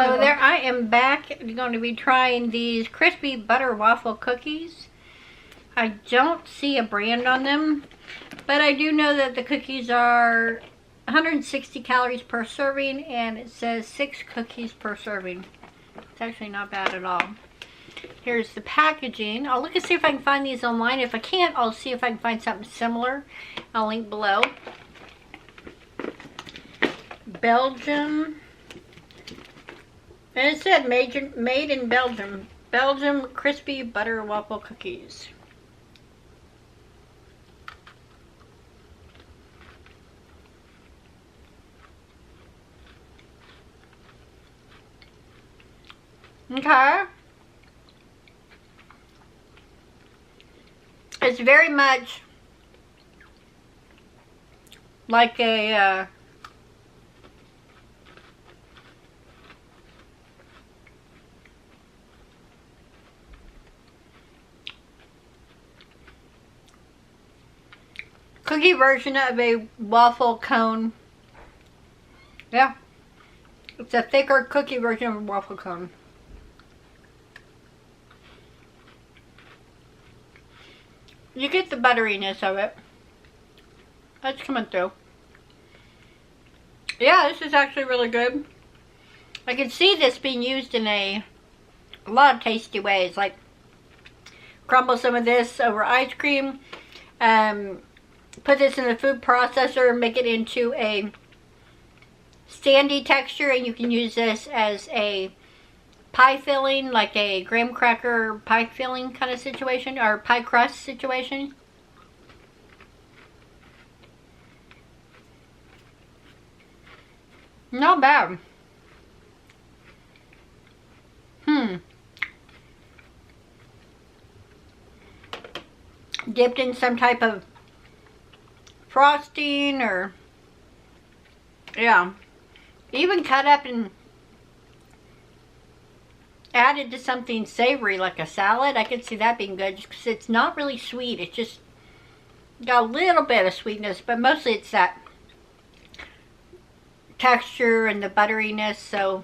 Hello there, I am back. I'm going to be trying these crispy butter waffle cookies. I don't see a brand on them, but I do know that the cookies are 160 calories per serving, and it says 6 cookies per serving. It's actually not bad at all. Here's the packaging. I'll look and see if I can find these online. If I can't, I'll see if I can find something similar. I'll link below. Belgium. And it said made in Belgium. Belgium Crispy Butter Waffle Cookies. Okay. It's very much like a cookie version of a waffle cone. Yeah. It's a thicker cookie version of a waffle cone. You get the butteriness of it. That's coming through. Yeah, this is actually really good. I can see this being used in a lot of tasty ways. Like crumble some of this over ice cream. Put this in the food processor and make it into a sandy texture, and you can use this as a pie filling, like a graham cracker pie filling kind of situation, or pie crust situation. Not bad. Dipped in some type of frosting, or yeah, even cut up and added to something savory like a salad. I could see that being good, just because it's not really sweet. It's just got a little bit of sweetness, but mostly it's that texture and the butteriness. So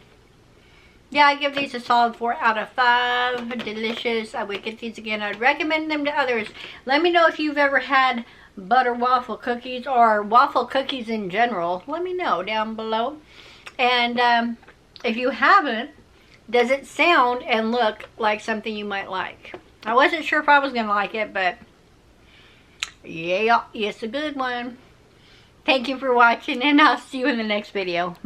yeah, I give these a solid 4 out of 5. Delicious. I would get these again. I'd recommend them to others. Let me know if you've ever had butter waffle cookies or waffle cookies in general. Let me know down below. And if you haven't, does it sound and look like something you might like? I wasn't sure if I was going to like it, but yeah, it's a good one. Thank you for watching, and I'll see you in the next video.